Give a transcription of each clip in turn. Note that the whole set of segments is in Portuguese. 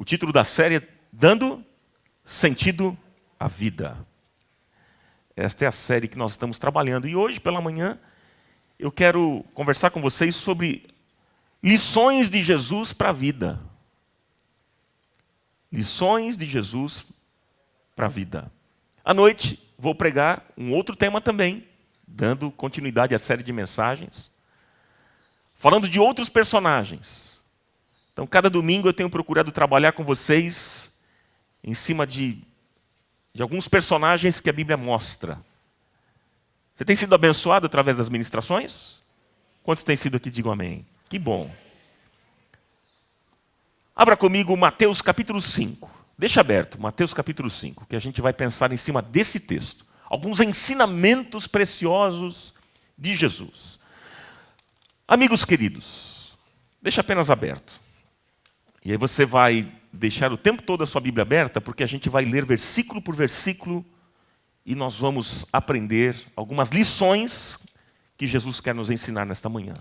O título da série é Dando Sentido à Vida. Esta é a série que nós estamos trabalhando. E hoje, pela manhã, eu quero conversar com vocês sobre lições de Jesus para a vida. Lições de Jesus para a vida. À noite, vou pregar um outro tema também, dando continuidade à série de mensagens, falando de outros personagens. Então, cada domingo eu tenho procurado trabalhar com vocês em cima de alguns personagens que a Bíblia mostra. Você tem sido abençoado através das ministrações? Quantos têm sido aqui? Digam amém. Que bom. Abra comigo Mateus capítulo 5. Deixa aberto, Mateus capítulo 5, que a gente vai pensar em cima desse texto. Alguns ensinamentos preciosos de Jesus. Amigos queridos, deixa apenas aberto. E aí você vai deixar o tempo todo a sua Bíblia aberta, porque a gente vai ler versículo por versículo e nós vamos aprender algumas lições que Jesus quer nos ensinar nesta manhã.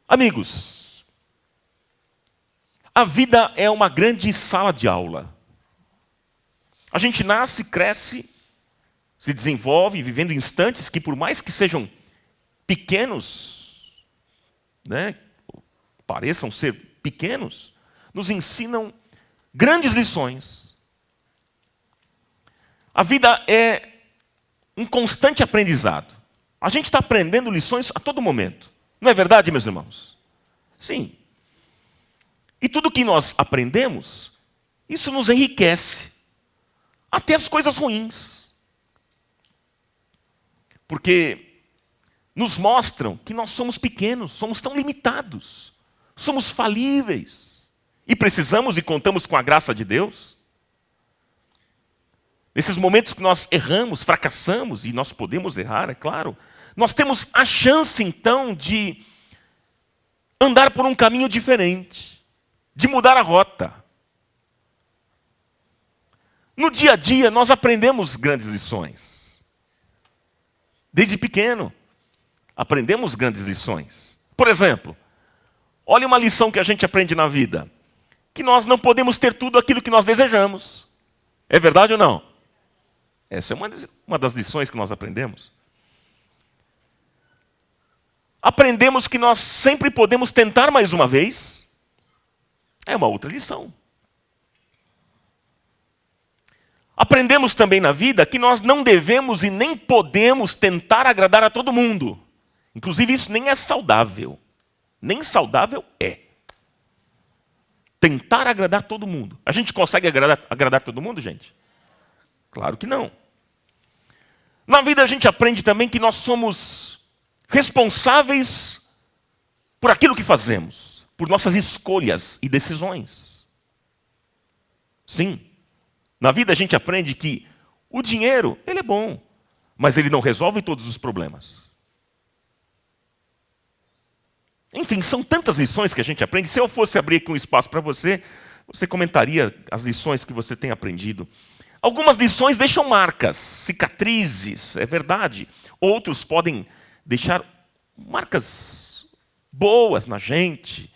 Amigos, a vida é uma grande sala de aula. A gente nasce, cresce, se desenvolve, vivendo instantes que, por mais que sejam pequenos, pareçam ser pequenos, nos ensinam grandes lições. A vida é um constante aprendizado. A gente está aprendendo lições a todo momento. Não é verdade, meus irmãos? Sim. E tudo que nós aprendemos, isso nos enriquece. Até as coisas ruins. Porque nos mostram que nós somos pequenos, somos tão limitados, somos falíveis. E precisamos e contamos com a graça de Deus. Nesses momentos que nós erramos, fracassamos, e nós podemos errar, é claro, nós temos a chance então de andar por um caminho diferente, de mudar a rota. No dia a dia nós aprendemos grandes lições. Desde pequeno, aprendemos grandes lições. Por exemplo, olha uma lição que a gente aprende na vida. Que nós não podemos ter tudo aquilo que nós desejamos. É verdade ou não? Essa é uma das lições que nós aprendemos. Aprendemos que nós sempre podemos tentar mais uma vez. É uma outra lição. Aprendemos também na vida que nós não devemos e nem podemos tentar agradar a todo mundo. Inclusive isso nem é saudável. Nem saudável é. Tentar agradar todo mundo. A gente consegue agradar todo mundo, gente? Claro que não. Na vida a gente aprende também que nós somos responsáveis por aquilo que fazemos, por nossas escolhas e decisões. Sim. Na vida a gente aprende que o dinheiro, ele é bom, mas ele não resolve todos os problemas. Enfim, são tantas lições que a gente aprende. Se eu fosse abrir aqui um espaço para você, você comentaria as lições que você tem aprendido. Algumas lições deixam marcas, cicatrizes, é verdade. Outros podem deixar marcas boas na gente.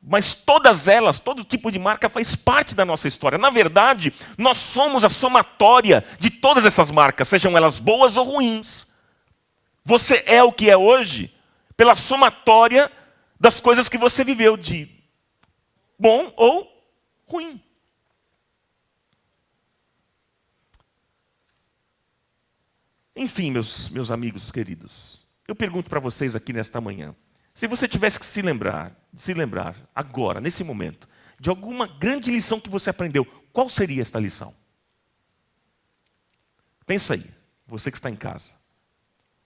Mas todas elas, todo tipo de marca faz parte da nossa história. Na verdade, nós somos a somatória de todas essas marcas, sejam elas boas ou ruins. Você é o que é hoje pela somatória das coisas que você viveu de bom ou ruim. Enfim, meus amigos queridos, eu pergunto para vocês aqui nesta manhã, se você tivesse que se lembrar agora, nesse momento, de alguma grande lição que você aprendeu, qual seria esta lição? Pensa aí, você que está em casa.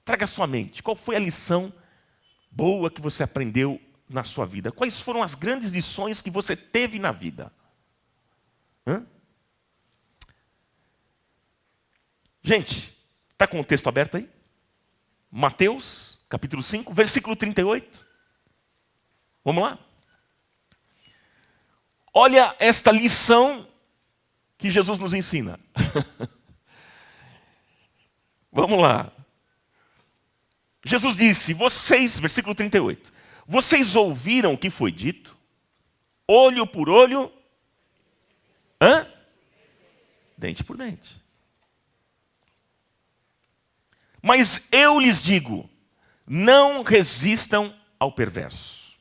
Traga à sua mente, qual foi a lição boa que você aprendeu na sua vida? Quais foram as grandes lições que você teve na vida? Gente, está com o texto aberto aí? Mateus, capítulo 5, versículo 38. Vamos lá? Olha esta lição que Jesus nos ensina. Vamos lá. Jesus disse, versículo 38, vocês ouviram o que foi dito? olho por olho, hã? Dente por dente. Mas eu lhes digo, não resistam ao perverso.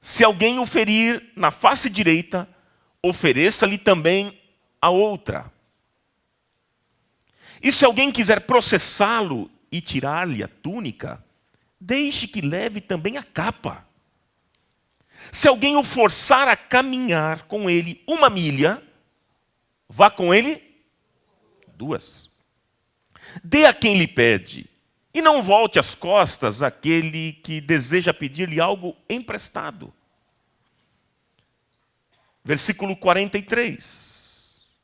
Se alguém o ferir na face direita, ofereça-lhe também a outra. E se alguém quiser processá-lo e tirar-lhe a túnica, deixe que leve também a capa. Se alguém o forçar a caminhar com ele 1 milha, vá com ele 2. Dê a quem lhe pede, e não volte as costas àquele que deseja pedir-lhe algo emprestado. Versículo 43.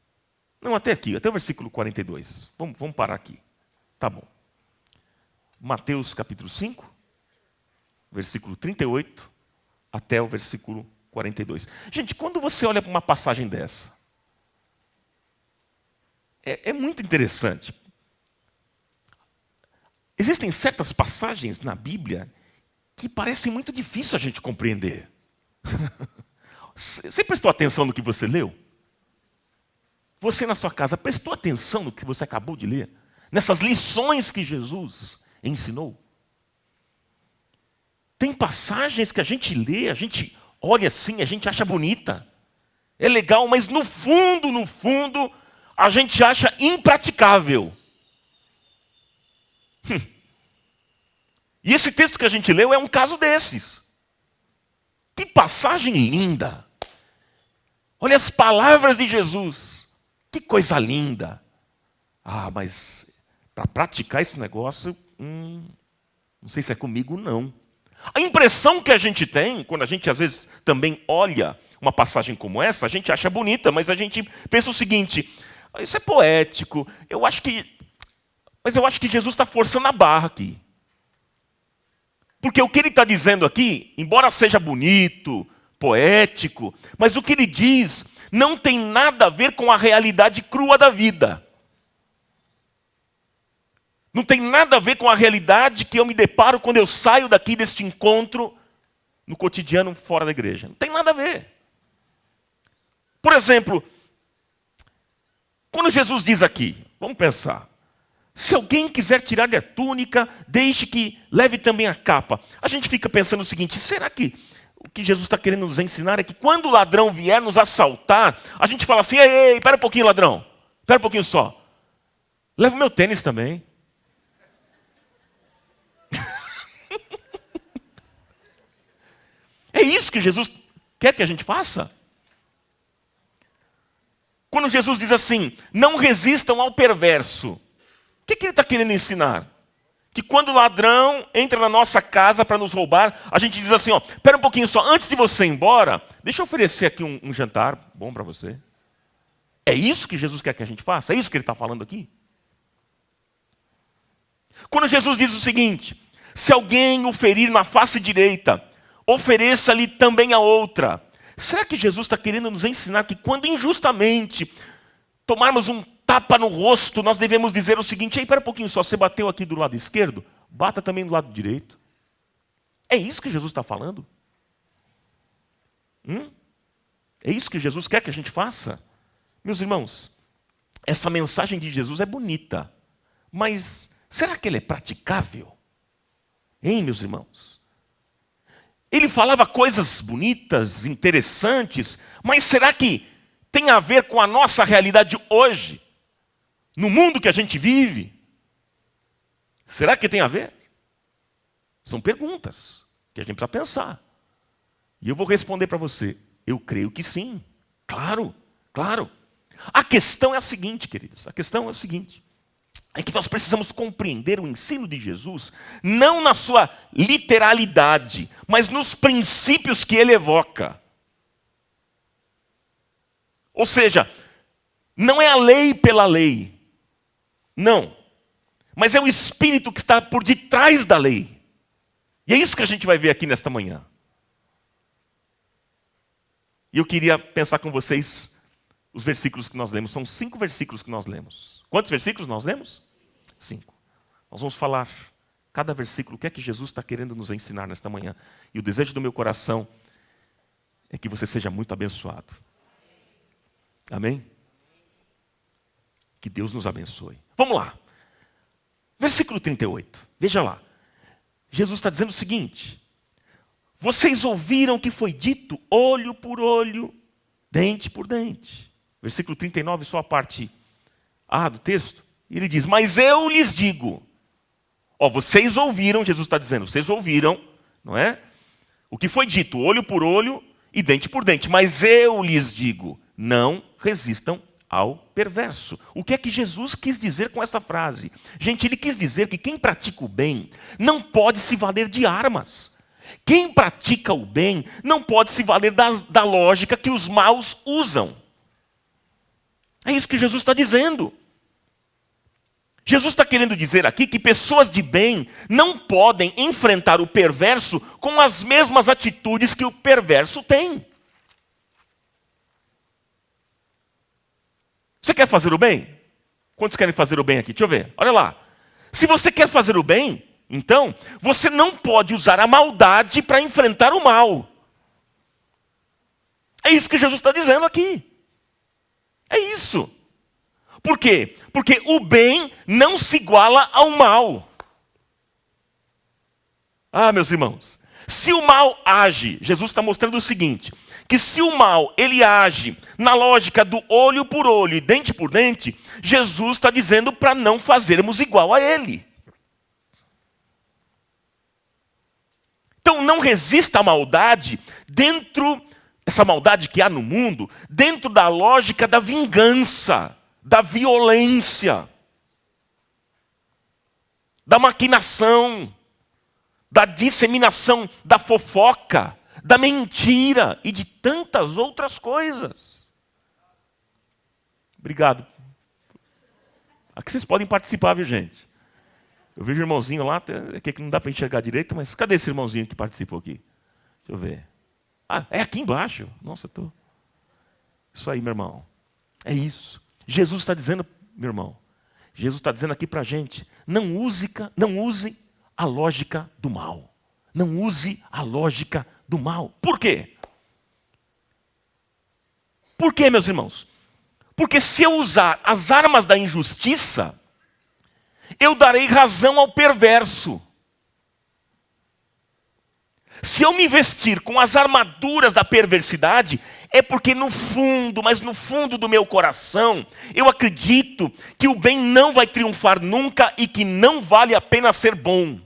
Não, até aqui, até o versículo 42. Vamos parar aqui. Tá bom. Mateus capítulo 5, versículo 38, até o versículo 42. Gente, quando você olha para uma passagem dessa, é muito interessante. Existem certas passagens na Bíblia que parecem muito difíceis a gente compreender. Você prestou atenção no que você leu? Você na sua casa prestou atenção no que você acabou de ler? Nessas lições que Jesus ensinou? Tem passagens que a gente lê, a gente olha assim, a gente acha bonita. É legal, mas no fundo, a gente acha impraticável. E esse texto que a gente leu é um caso desses. Que passagem linda. Olha as palavras de Jesus. Que coisa linda. Ah, mas para praticar esse negócio, não sei se é comigo, não. A impressão que a gente tem, quando a gente às vezes também olha uma passagem como essa, a gente acha bonita, mas a gente pensa o seguinte, isso é poético, mas eu acho que Jesus está forçando a barra aqui. Porque o que ele está dizendo aqui, embora seja bonito, poético, mas o que ele diz não tem nada a ver com a realidade crua da vida. Não tem nada a ver com a realidade que eu me deparo quando eu saio daqui deste encontro no cotidiano fora da igreja. Não tem nada a ver. Por exemplo, quando Jesus diz aqui, vamos pensar, se alguém quiser tirar-lhe a túnica, deixe que leve também a capa. A gente fica pensando o seguinte, será que o que Jesus está querendo nos ensinar é que quando o ladrão vier nos assaltar, a gente fala assim, ei, espera um pouquinho, ladrão, espera um pouquinho só. Leva o meu tênis também. É isso que Jesus quer que a gente faça? Quando Jesus diz assim, não resistam ao perverso, o que ele está querendo ensinar? Que quando o ladrão entra na nossa casa para nos roubar, a gente diz assim, espera um pouquinho só, antes de você ir embora, deixa eu oferecer aqui um jantar bom para você. É isso que Jesus quer que a gente faça? É isso que ele está falando aqui? Quando Jesus diz o seguinte, se alguém o ferir na face direita, ofereça-lhe também a outra. Será que Jesus está querendo nos ensinar que quando injustamente tomarmos um tapa no rosto, nós devemos dizer o seguinte, espera um pouquinho só, você bateu aqui do lado esquerdo, bata também do lado direito. É isso que Jesus está falando? É isso que Jesus quer que a gente faça? Meus irmãos, essa mensagem de Jesus é bonita, mas será que ela é praticável? Hein, meus irmãos? Ele falava coisas bonitas, interessantes, mas será que tem a ver com a nossa realidade hoje? No mundo que a gente vive? Será que tem a ver? São perguntas que a gente precisa pensar. E eu vou responder para você. Eu creio que sim. Claro, claro. A questão é a seguinte, queridos. A questão é o seguinte. É que nós precisamos compreender o ensino de Jesus, não na sua literalidade, mas nos princípios que ele evoca. Ou seja, não é a lei pela lei. Não. Mas é o Espírito que está por detrás da lei. E é isso que a gente vai ver aqui nesta manhã. E eu queria pensar com vocês os versículos que nós lemos. São 5 versículos que nós lemos. Quantos versículos nós lemos? 5. Nós vamos falar cada versículo, o que é que Jesus está querendo nos ensinar nesta manhã. E o desejo do meu coração é que você seja muito abençoado. Amém? Que Deus nos abençoe. Vamos lá. Versículo 38. Veja lá. Jesus está dizendo o seguinte: vocês ouviram que foi dito olho por olho, dente por dente. Versículo 39, só a parte A do texto. Ele diz, mas eu lhes digo. Vocês ouviram, Jesus está dizendo, vocês ouviram, não é? O que foi dito, olho por olho e dente por dente. Mas eu lhes digo, não resistam ao perverso. O que é que Jesus quis dizer com essa frase? Gente, ele quis dizer que quem pratica o bem não pode se valer de armas. Quem pratica o bem não pode se valer da lógica que os maus usam. É isso que Jesus está dizendo. Jesus está querendo dizer aqui que pessoas de bem não podem enfrentar o perverso com as mesmas atitudes que o perverso tem. Você quer fazer o bem? Quantos querem fazer o bem aqui? Deixa eu ver. Olha lá. Se você quer fazer o bem, então, você não pode usar a maldade para enfrentar o mal. É isso que Jesus está dizendo aqui. É isso. Por quê? Porque o bem não se iguala ao mal. Meus irmãos, se o mal age, Jesus está mostrando o seguinte, que se o mal ele age na lógica do olho por olho e dente por dente, Jesus está dizendo para não fazermos igual a ele. Então não resista à maldade essa maldade que há no mundo, dentro da lógica da vingança, da violência, da maquinação, da disseminação, da fofoca, da mentira e de tantas outras coisas. Obrigado. Aqui vocês podem participar, viu, gente? Eu vejo o irmãozinho lá, que não dá para enxergar direito, mas cadê esse irmãozinho que participou aqui? Deixa eu ver. É aqui embaixo. Nossa, Isso aí, meu irmão. É isso. Jesus está dizendo, meu irmão, Jesus está dizendo aqui para a gente, não use a lógica do mal. Não use a lógica do mal. Por quê? Por quê, meus irmãos? Porque se eu usar as armas da injustiça, eu darei razão ao perverso. Se eu me vestir com as armaduras da perversidade, é porque no fundo, mas no fundo do meu coração, eu acredito que o bem não vai triunfar nunca e que não vale a pena ser bom.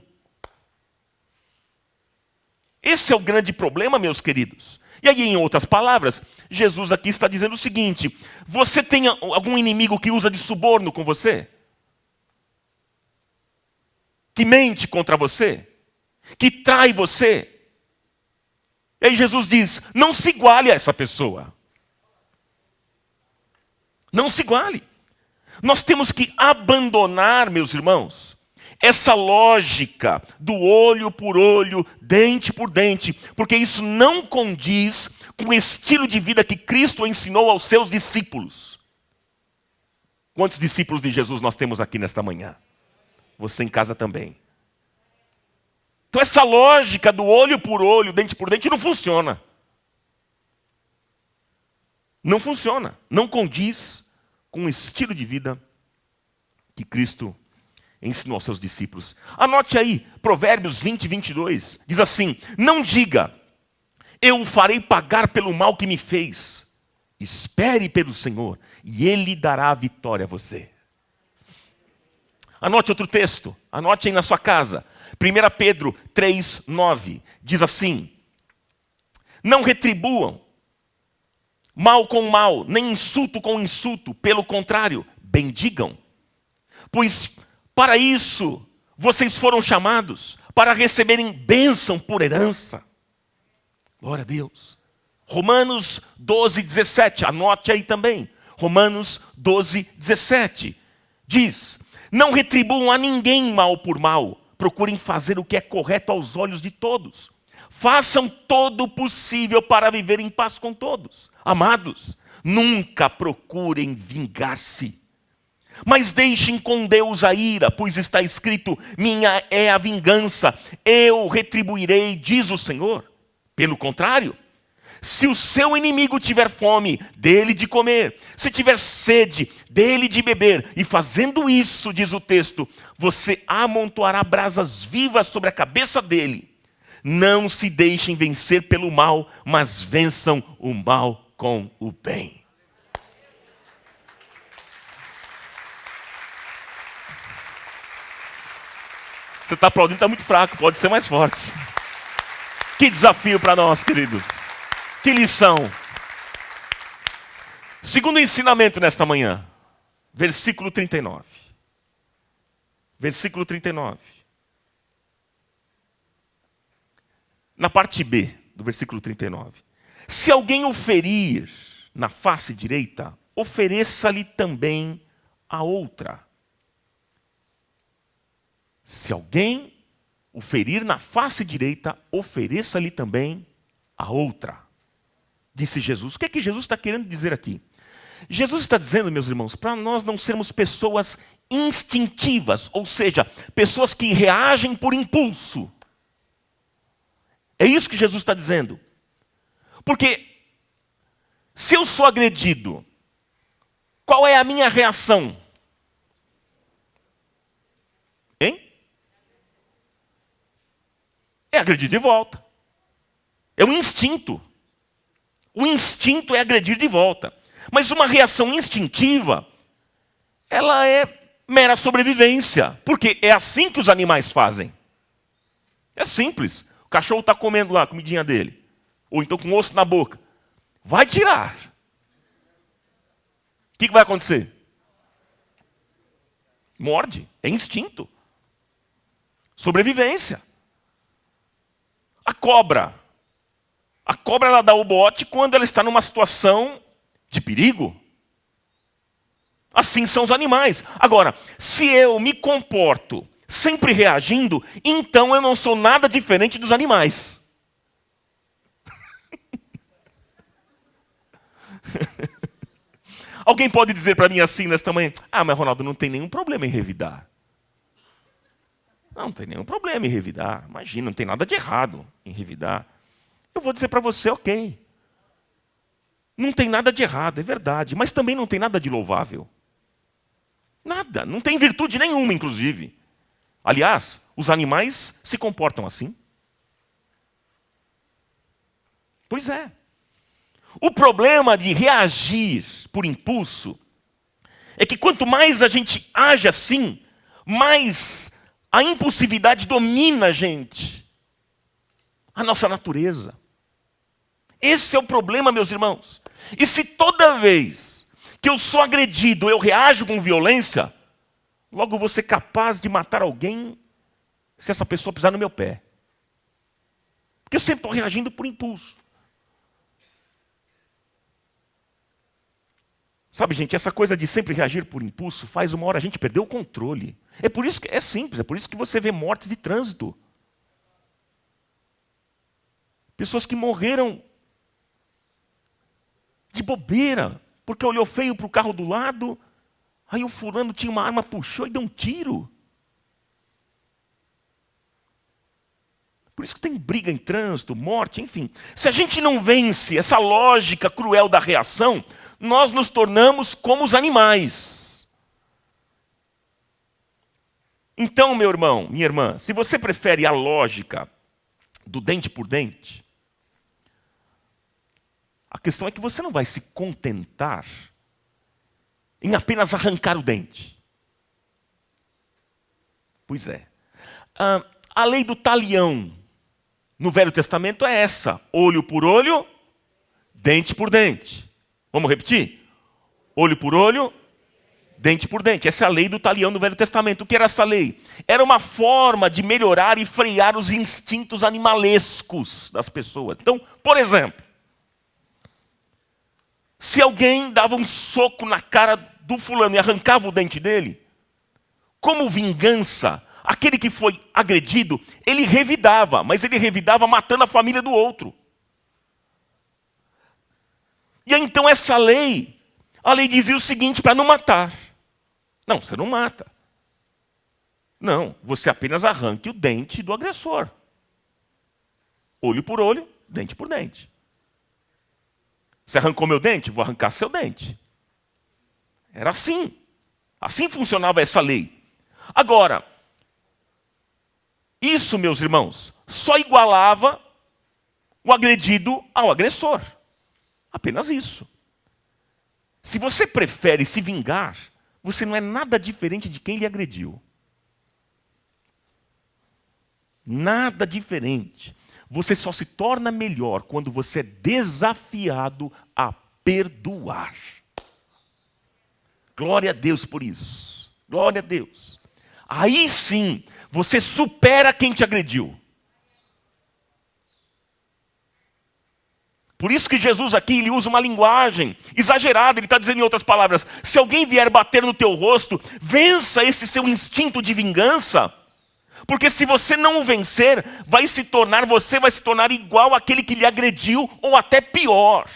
Esse é o grande problema, meus queridos. E aí, em outras palavras, Jesus aqui está dizendo o seguinte, você tem algum inimigo que usa de suborno com você? Que mente contra você? Que trai você? E aí Jesus diz, não se iguale a essa pessoa. Não se iguale. Nós temos que abandonar, meus irmãos, essa lógica do olho por olho, dente por dente, porque isso não condiz com o estilo de vida que Cristo ensinou aos seus discípulos. Quantos discípulos de Jesus nós temos aqui nesta manhã? Você em casa também. Então essa lógica do olho por olho, dente por dente, não funciona. Não funciona. Não condiz com o estilo de vida que Cristo ensinou aos seus discípulos. Anote aí, Provérbios 20, 22. Diz assim, não diga, eu o farei pagar pelo mal que me fez. Espere pelo Senhor e Ele dará a vitória a você. Anote outro texto, anote aí na sua casa. 1 Pedro 3, 9, diz assim, não retribuam mal com mal, nem insulto com insulto, pelo contrário, bendigam. Pois para isso vocês foram chamados, para receberem bênção por herança. Glória a Deus. Romanos 12, 17, anote aí também. Romanos 12, 17, diz, não retribuam a ninguém mal por mal, procurem fazer o que é correto aos olhos de todos. Façam todo o possível para viver em paz com todos. Amados, nunca procurem vingar-se, mas deixem com Deus a ira, pois está escrito, minha é a vingança, eu retribuirei, diz o Senhor. Pelo contrário, Se o seu inimigo tiver fome, dê-lhe de comer. Se tiver sede, dê-lhe de beber. E fazendo isso, diz o texto, você amontoará brasas vivas sobre a cabeça dele. Não se deixem vencer pelo mal, mas vençam o mal com o bem. Você está aplaudindo, está muito fraco, pode ser mais forte. Que desafio para nós, queridos. Que lição. Segundo ensinamento nesta manhã, versículo 39. Versículo 39. Na parte B do versículo 39. Se alguém o ferir na face direita, ofereça-lhe também a outra. Se alguém o ferir na face direita, ofereça-lhe também a outra. Disse Jesus. O que é que Jesus está querendo dizer aqui? Jesus está dizendo, meus irmãos, para nós não sermos pessoas instintivas, ou seja, pessoas que reagem por impulso. É isso que Jesus está dizendo. Porque se eu sou agredido, qual é a minha reação? Hein? É agredir de volta. É um instinto. O instinto é agredir de volta. Mas uma reação instintiva, ela é mera sobrevivência. Porque é assim que os animais fazem. É simples. O cachorro está comendo lá a comidinha dele. Ou então com osso na boca. Vai tirar. O que vai acontecer? Morde. É instinto. Sobrevivência. A cobra. A cobra ela dá o bote quando ela está numa situação de perigo. Assim são os animais. Agora, se eu me comporto sempre reagindo, então eu não sou nada diferente dos animais. Alguém pode dizer para mim assim nesta manhã: ah, mas Ronaldo, não tem nenhum problema em revidar. Não tem nenhum problema em revidar. Imagina, não tem nada de errado em revidar. Eu vou dizer para você, ok. Não tem nada de errado, é verdade. Mas também não tem nada de louvável. Nada. Não tem virtude nenhuma, inclusive. Aliás, os animais se comportam assim. Pois é. O problema de reagir por impulso é que quanto mais a gente age assim, mais a impulsividade domina a gente. A nossa natureza. Esse é o problema, meus irmãos. E se toda vez que eu sou agredido, eu reajo com violência, logo eu vou ser capaz de matar alguém se essa pessoa pisar no meu pé. Porque eu sempre estou reagindo por impulso. Sabe, gente, essa coisa de sempre reagir por impulso faz uma hora a gente perder o controle. É por isso que é simples, é por isso que você vê mortes de trânsito. Pessoas que morreram de bobeira, porque olhou feio para o carro do lado, aí o fulano tinha uma arma, puxou e deu um tiro. Por isso que tem briga em trânsito, morte, enfim. Se a gente não vence essa lógica cruel da reação, nós nos tornamos como os animais. Então, meu irmão, minha irmã, se você prefere a lógica do dente por dente, a questão é que você não vai se contentar em apenas arrancar o dente. Pois é. A lei do talião no Velho Testamento é essa: olho por olho, dente por dente. Vamos repetir? Olho por olho, dente por dente. Essa é a lei do talião no Velho Testamento. O que era essa lei? Era uma forma de melhorar e frear os instintos animalescos das pessoas. Então, por exemplo, se alguém dava um soco na cara do fulano e arrancava o dente dele, como vingança, aquele que foi agredido, ele revidava, mas ele revidava matando a família do outro. E aí, então essa lei, a lei dizia o seguinte, para não matar. Não, você não mata. Não, você apenas arranque o dente do agressor. Olho por olho, dente por dente. Você arrancou meu dente? Vou arrancar seu dente. Era assim. Assim funcionava essa lei. Agora, isso, meus irmãos, só igualava o agredido ao agressor. Apenas isso. Se você prefere se vingar, você não é nada diferente de quem lhe agrediu. Nada diferente. Você só se torna melhor quando você é desafiado a perdoar. Glória a Deus por isso. Glória a Deus. Aí sim, você supera quem te agrediu. Por isso que Jesus aqui ele usa uma linguagem exagerada. Ele está dizendo em outras palavras, se alguém vier bater no teu rosto, vença esse seu instinto de vingança. Porque se você não o vencer, você vai se tornar igual àquele que lhe agrediu, ou até pior.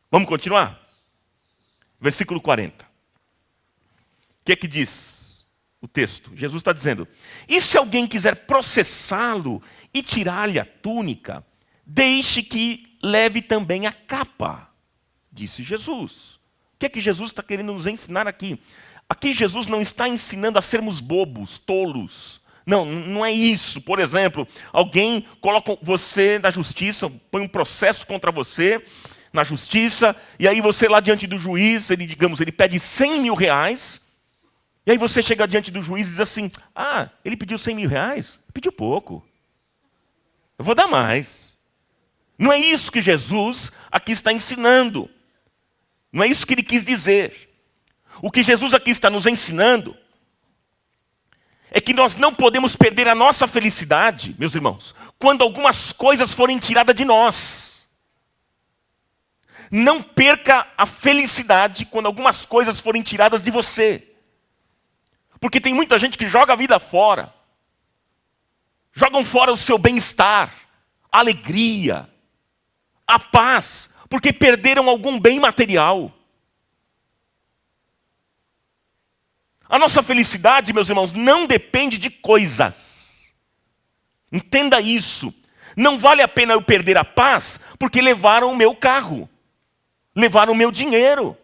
Vamos continuar? Versículo 40. O que é que diz o texto? Jesus está dizendo, e se alguém quiser processá-lo e tirar-lhe a túnica, deixe que leve também a capa, disse Jesus. O que é que Jesus está querendo nos ensinar aqui? Aqui Jesus não está ensinando a sermos bobos, tolos. Não, não é isso. Por exemplo, alguém coloca você na justiça, põe um processo contra você na justiça, e aí você lá diante do juiz, ele pede 100 mil reais, e aí você chega diante do juiz e diz assim, ele pediu 100 mil reais? Pediu pouco. Eu vou dar mais. Não é isso que Jesus aqui está ensinando. Não é isso que ele quis dizer. O que Jesus aqui está nos ensinando é que nós não podemos perder a nossa felicidade, meus irmãos, quando algumas coisas forem tiradas de nós. Não perca a felicidade quando algumas coisas forem tiradas de você. Porque tem muita gente que joga a vida fora. Jogam fora o seu bem-estar, a alegria, a paz, porque perderam algum bem material. A nossa felicidade, meus irmãos, não depende de coisas. Entenda isso. Não vale a pena eu perder a paz porque levaram o meu carro, levaram o meu dinheiro,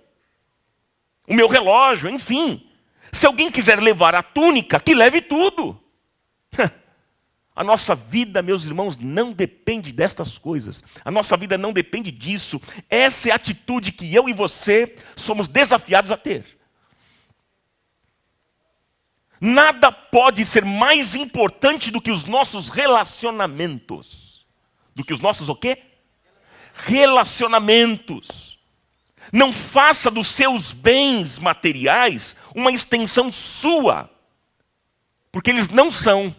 o meu relógio, enfim. Se alguém quiser levar a túnica, que leve tudo. A nossa vida, meus irmãos, não depende destas coisas. A nossa vida não depende disso. Essa é a atitude que eu e você somos desafiados a ter. Nada pode ser mais importante do que os nossos relacionamentos. Do que os nossos o quê? Relacionamentos. Não faça dos seus bens materiais uma extensão sua. Porque eles não são.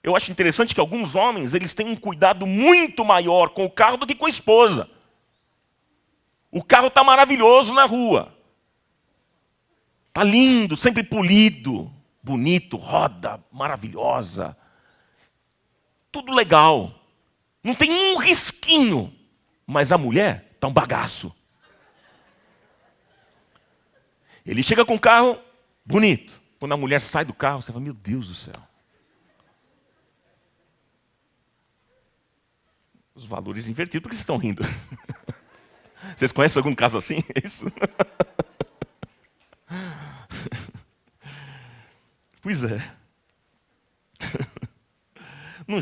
Eu acho interessante que alguns homens, eles têm um cuidado muito maior com o carro do que com a esposa. O carro está maravilhoso na rua. Está lindo, sempre polido, bonito, roda maravilhosa. Tudo legal. Não tem um risquinho. Mas a mulher está um bagaço. Ele chega com o carro bonito. Quando a mulher sai do carro, você fala, meu Deus do céu. Os valores invertidos, por que vocês estão rindo? Vocês conhecem algum caso assim? É isso? Pois é. Não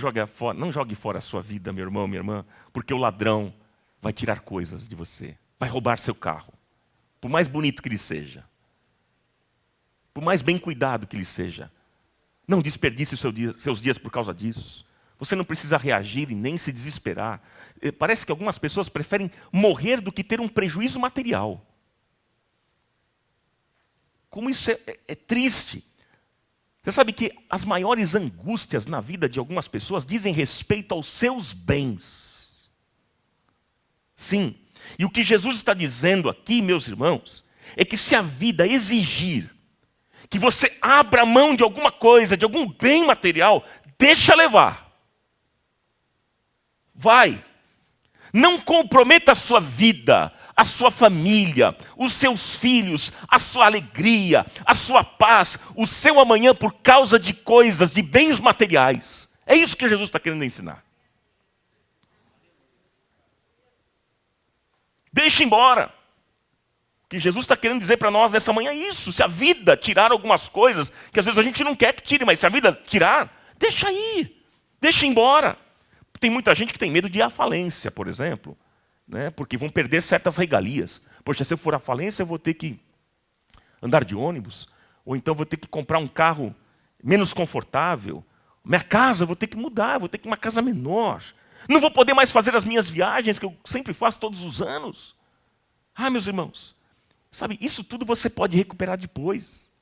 jogue fora a sua vida, meu irmão, minha irmã, porque o ladrão vai tirar coisas de você, vai roubar seu carro, por mais bonito que ele seja, por mais bem cuidado que ele seja. Não desperdice os seus dias por causa disso. Você não precisa reagir e nem se desesperar. Parece que algumas pessoas preferem morrer do que ter um prejuízo material. Como isso é triste. Você sabe que as maiores angústias na vida de algumas pessoas dizem respeito aos seus bens. Sim. E o que Jesus está dizendo aqui, meus irmãos, é que se a vida exigir que você abra mão de alguma coisa, de algum bem material, deixa levar. Vai. Não comprometa a sua vida, a sua família, os seus filhos, a sua alegria, a sua paz, o seu amanhã por causa de coisas, de bens materiais. É isso que Jesus está querendo ensinar. Deixa embora. O que Jesus está querendo dizer para nós nessa manhã é isso. Se a vida tirar algumas coisas, que às vezes a gente não quer que tire, mas se a vida tirar, deixa ir. Deixa embora. Tem muita gente que tem medo de ir à falência, por exemplo, né? Porque vão perder certas regalias. Poxa, se eu for à falência, eu vou ter que andar de ônibus, ou então vou ter que comprar um carro menos confortável. Minha casa, eu vou ter que mudar, vou ter que ir uma casa menor. Não vou poder mais fazer as minhas viagens, que eu sempre faço todos os anos. Ah, meus irmãos, sabe, isso tudo você pode recuperar depois.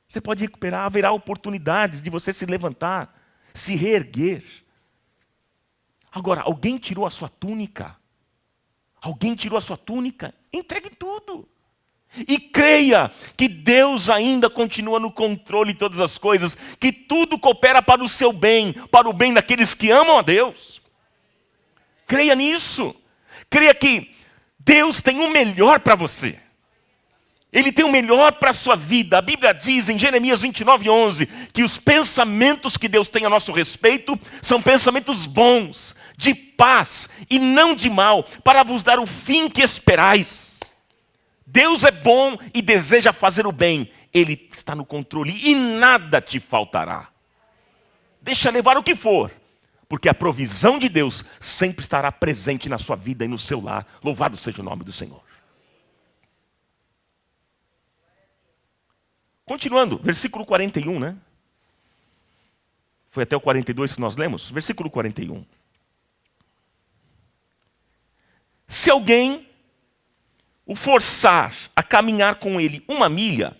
Você pode recuperar, haverá oportunidades de você se levantar, se reerguer. Agora, alguém tirou a sua túnica. Alguém tirou a sua túnica, entregue tudo. E creia que Deus ainda continua no controle de todas as coisas, que tudo coopera para o seu bem, para o bem daqueles que amam a Deus. Creia nisso. Creia que Deus tem o melhor para você. Ele tem o melhor para a sua vida. A Bíblia diz em Jeremias 29:11 que os pensamentos que Deus tem a nosso respeito são pensamentos bons, de paz e não de mal, para vos dar o fim que esperais. Deus é bom e deseja fazer o bem. Ele está no controle e nada te faltará. Deixa levar o que for, porque a provisão de Deus sempre estará presente na sua vida e no seu lar. Louvado seja o nome do Senhor. Continuando, versículo 41, né? Foi até o 42 que nós lemos? Versículo 41. Se alguém o forçar a caminhar com ele 1 milha,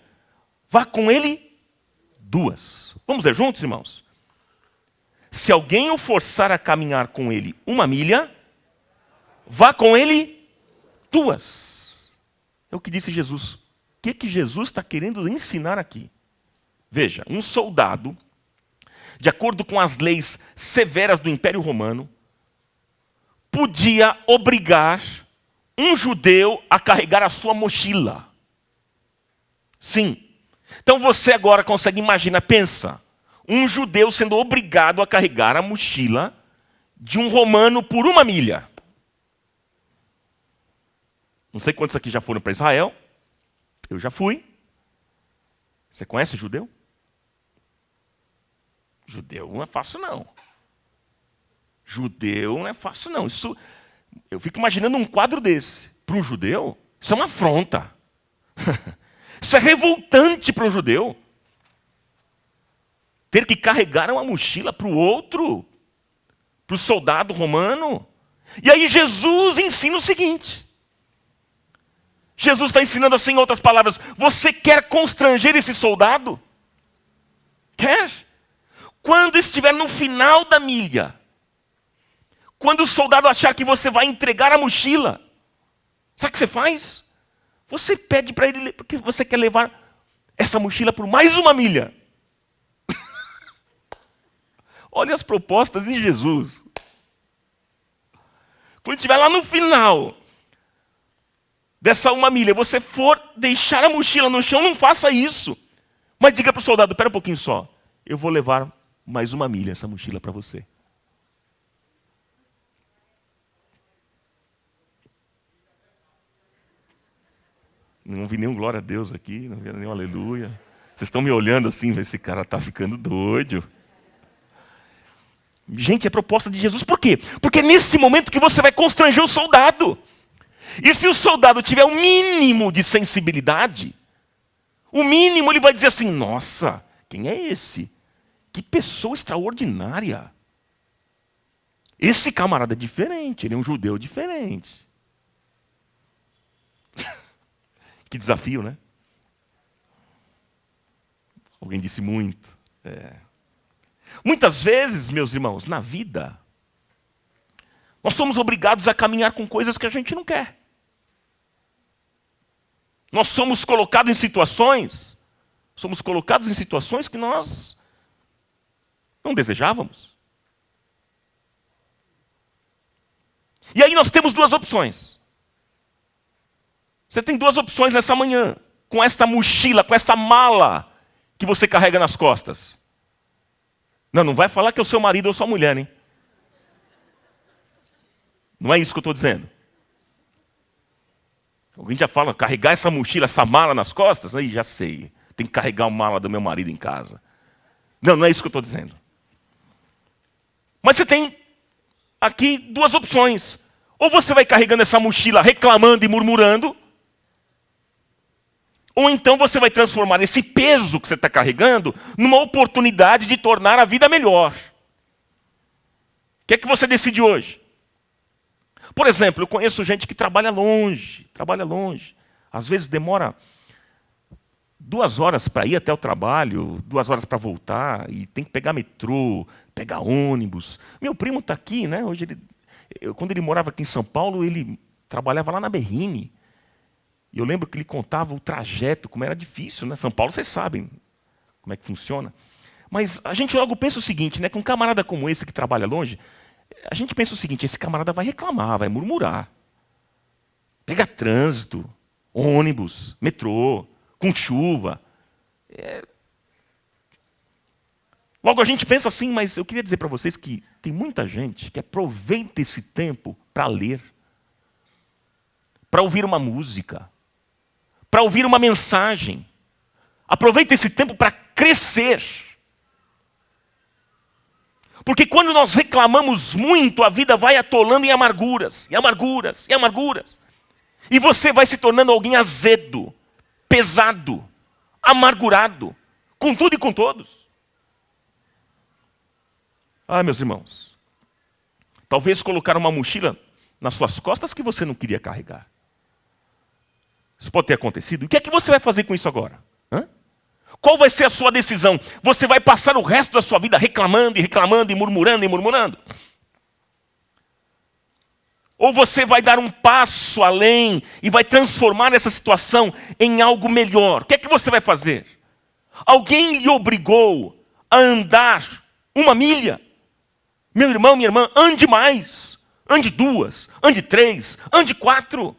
vá com ele 2. Vamos ler juntos, irmãos? Se alguém o forçar a caminhar com ele 1 milha, vá com ele 2. É o que disse Jesus. O que Jesus está querendo ensinar aqui? Veja, um soldado, de acordo com as leis severas do Império Romano, podia obrigar um judeu a carregar a sua mochila. Sim. Então você agora consegue imaginar, pensa, um judeu sendo obrigado a carregar a mochila de um romano por 1 milha. Não sei quantos aqui já foram para Israel. Eu já fui. Você conhece judeu? Judeu não é fácil, não. Judeu não é fácil, não. Isso, eu fico imaginando um quadro desse. Para um judeu, isso é uma afronta. Isso é revoltante para um judeu. Ter que carregar uma mochila para o outro, para o soldado romano. E aí Jesus ensina o seguinte. Jesus está ensinando assim, em outras palavras, você quer constranger esse soldado? Quer? Quando estiver no final da milha, quando o soldado achar que você vai entregar a mochila, sabe o que você faz? Você pede para ele, porque você quer levar essa mochila por mais 1 milha. Olha as propostas de Jesus. Quando estiver lá no final dessa 1 milha, você for deixar a mochila no chão, não faça isso. Mas diga para o soldado, espera um pouquinho só. Eu vou levar mais 1 milha essa mochila para você. Não vi nenhum glória a Deus aqui, não vi nenhum aleluia. Vocês estão me olhando assim, esse cara está ficando doido. Gente, é proposta de Jesus. Por quê? Porque é nesse momento que você vai constranger o soldado. E se o soldado tiver o mínimo de sensibilidade, o mínimo ele vai dizer assim, nossa, quem é esse? Que pessoa extraordinária. Esse camarada é diferente, ele é um judeu diferente. Que desafio, né? Alguém disse muito. Muitas vezes, meus irmãos, na vida, nós somos obrigados a caminhar com coisas que a gente não quer. Nós somos colocados em situações que nós não desejávamos. E aí nós temos 2 opções. Você tem 2 opções nessa manhã, com esta mochila, com esta mala que você carrega nas costas. Não vai falar que é o seu marido ou sua mulher, hein? Não é isso que eu estou dizendo. Alguém já fala, carregar essa mochila, essa mala nas costas? Aí já sei, tem que carregar a mala do meu marido em casa. Não, não é isso que eu estou dizendo. Mas você tem aqui duas opções. Ou você vai carregando essa mochila reclamando e murmurando, ou então você vai transformar esse peso que você está carregando numa oportunidade de tornar a vida melhor. O que é que você decide hoje? Por exemplo, eu conheço gente que trabalha longe. Às vezes demora 2 horas para ir até o trabalho, 2 horas para voltar, e tem que pegar metrô, pegar ônibus. Meu primo está aqui, né? Hoje quando ele morava aqui em São Paulo, ele trabalhava lá na Berrini. E eu lembro que ele contava o trajeto, como era difícil, né? São Paulo, vocês sabem como é que funciona. Mas a gente logo pensa o seguinte, né? Que um camarada como esse que trabalha longe, a gente pensa o seguinte, esse camarada vai reclamar, vai murmurar. Pega trânsito, ônibus, metrô, com chuva. Logo a gente pensa assim, mas eu queria dizer para vocês que tem muita gente que aproveita esse tempo para ler, para ouvir uma música, para ouvir uma mensagem. Aproveita esse tempo para crescer. Porque quando nós reclamamos muito, a vida vai atolando em amarguras, e amarguras, e amarguras. E você vai se tornando alguém azedo, pesado, amargurado, com tudo e com todos. Ah, meus irmãos, talvez colocar uma mochila nas suas costas que você não queria carregar. Isso pode ter acontecido. O que é que você vai fazer com isso agora? Qual vai ser a sua decisão? Você vai passar o resto da sua vida reclamando e reclamando e murmurando e murmurando? Ou você vai dar um passo além e vai transformar essa situação em algo melhor? O que é que você vai fazer? Alguém lhe obrigou a andar 1 milha? Meu irmão, minha irmã, ande mais. Ande 2, ande 3, ande 4.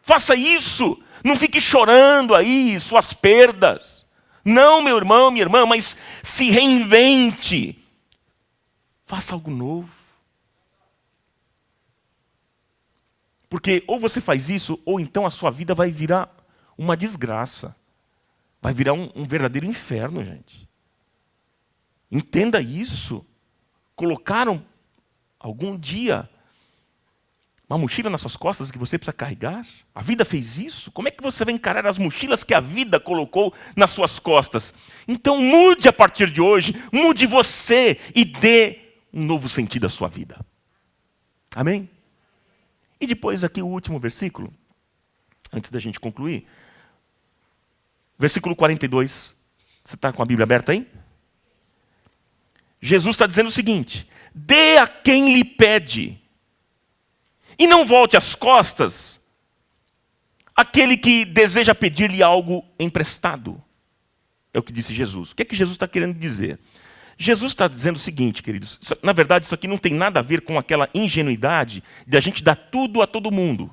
Faça isso. Não fique chorando aí suas perdas. Não, meu irmão, minha irmã, mas se reinvente. Faça algo novo. Porque ou você faz isso, ou então a sua vida vai virar uma desgraça. Vai virar um verdadeiro inferno, gente. Entenda isso. Colocaram algum dia uma mochila nas suas costas que você precisa carregar? A vida fez isso? Como é que você vai encarar as mochilas que a vida colocou nas suas costas? Então mude a partir de hoje, mude você e dê um novo sentido à sua vida. Amém? E depois aqui o último versículo, antes da gente concluir. Versículo 42. Você está com a Bíblia aberta aí? Jesus está dizendo o seguinte: dê a quem lhe pede, e não volte as costas àquele que deseja pedir-lhe algo emprestado. É o que disse Jesus. O que é que Jesus está querendo dizer? Jesus está dizendo o seguinte, queridos, na verdade isso aqui não tem nada a ver com aquela ingenuidade de a gente dar tudo a todo mundo.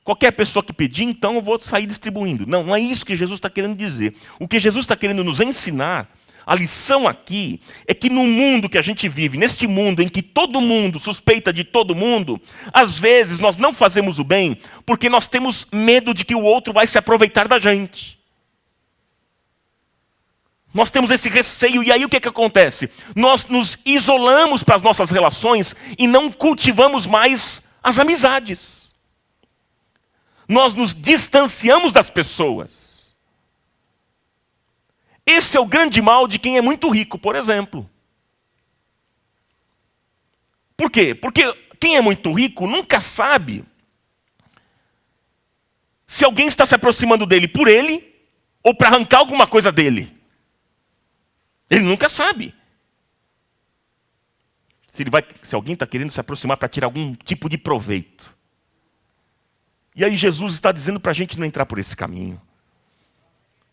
Qualquer pessoa que pedir, então eu vou sair distribuindo. Não, não é isso que Jesus está querendo dizer. O que Jesus está querendo nos ensinar, a lição aqui, é que no mundo que a gente vive, neste mundo em que todo mundo suspeita de todo mundo, às vezes nós não fazemos o bem porque nós temos medo de que o outro vai se aproveitar da gente. Nós temos esse receio, e aí o que acontece? Nós nos isolamos para as nossas relações e não cultivamos mais as amizades. Nós nos distanciamos das pessoas. Esse é o grande mal de quem é muito rico, por exemplo. Por quê? Porque quem é muito rico nunca sabe se alguém está se aproximando dele por ele ou para arrancar alguma coisa dele. Ele nunca sabe. Se alguém está querendo se aproximar para tirar algum tipo de proveito. E aí Jesus está dizendo para a gente não entrar por esse caminho.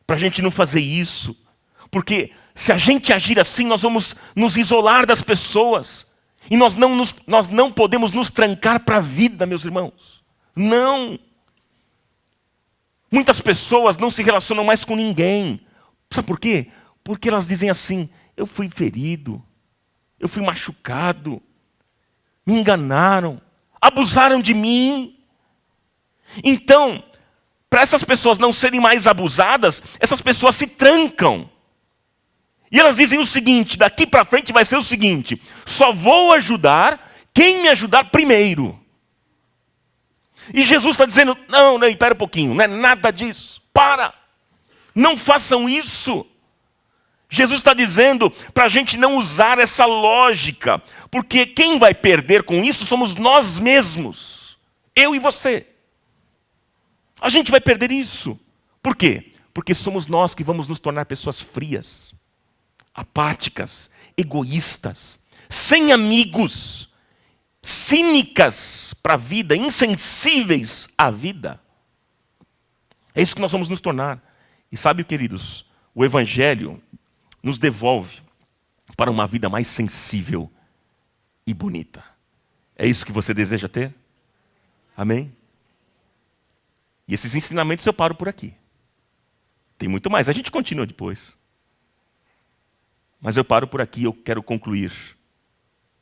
Para a gente não fazer isso. Porque se a gente agir assim, nós vamos nos isolar das pessoas. E nós não podemos nos trancar para a vida, meus irmãos. Não. Muitas pessoas não se relacionam mais com ninguém. Sabe por quê? Porque elas dizem assim: eu fui ferido, eu fui machucado, me enganaram, abusaram de mim. Então, para essas pessoas não serem mais abusadas, essas pessoas se trancam. E elas dizem o seguinte: daqui para frente vai ser o seguinte, só vou ajudar quem me ajudar primeiro. E Jesus está dizendo: não, espera um pouquinho, não é nada disso, para, não façam isso. Jesus está dizendo para a gente não usar essa lógica, porque quem vai perder com isso somos nós mesmos, eu e você. A gente vai perder isso. Por quê? Porque somos nós que vamos nos tornar pessoas frias, apáticas, egoístas, sem amigos, cínicas para a vida, insensíveis à vida. É isso que nós vamos nos tornar. E sabe, queridos, o Evangelho nos devolve para uma vida mais sensível e bonita. É isso que você deseja ter? Amém? E esses ensinamentos eu paro por aqui. Tem muito mais, a gente continua depois. Mas eu paro por aqui, eu quero concluir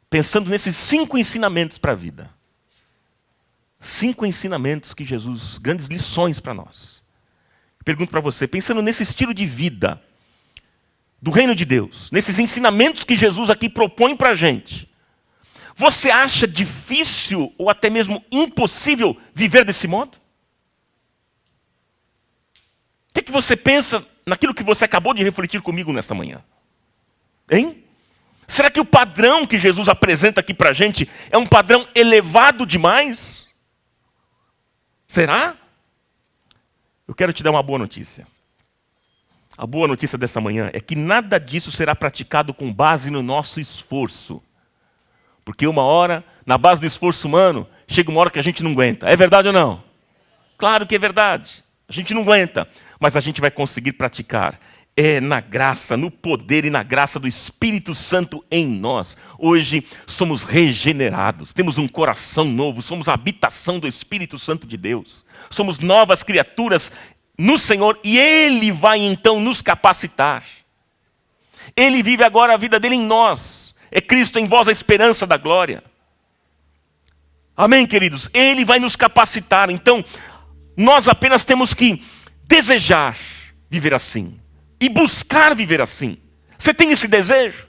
pensando nesses 5 ensinamentos para a vida. 5 ensinamentos que Jesus, grandes lições para nós. Pergunto para você, pensando nesse estilo de vida do reino de Deus, nesses ensinamentos que Jesus aqui propõe para a gente, você acha difícil ou até mesmo impossível viver desse modo? O que você pensa naquilo que você acabou de refletir comigo nesta manhã? Hein? Será que o padrão que Jesus apresenta aqui para a gente é um padrão elevado demais? Será? Eu quero te dar uma boa notícia. A boa notícia dessa manhã é que nada disso será praticado com base no nosso esforço. Porque uma hora, na base do esforço humano, chega uma hora que a gente não aguenta. É verdade ou não? Claro que é verdade. A gente não aguenta, mas a gente vai conseguir praticar. É na graça, no poder e na graça do Espírito Santo em nós. Hoje somos regenerados, temos um coração novo, somos a habitação do Espírito Santo de Deus. Somos novas criaturas no Senhor e Ele vai então nos capacitar. Ele vive agora a vida dele em nós. É Cristo em vós a esperança da glória. Amém, queridos? Ele vai nos capacitar. Então, nós apenas temos que desejar viver assim e buscar viver assim. Você tem esse desejo?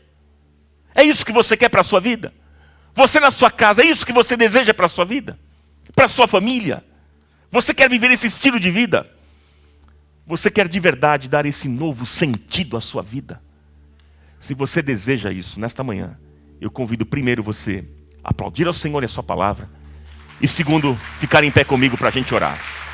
É isso que você quer para a sua vida? Você na sua casa, é isso que você deseja para a sua vida? Para a sua família? Você quer viver esse estilo de vida? Você quer de verdade dar esse novo sentido à sua vida? Se você deseja isso, nesta manhã, eu convido primeiro você a aplaudir ao Senhor e a sua palavra. E segundo, ficar em pé comigo para a gente orar.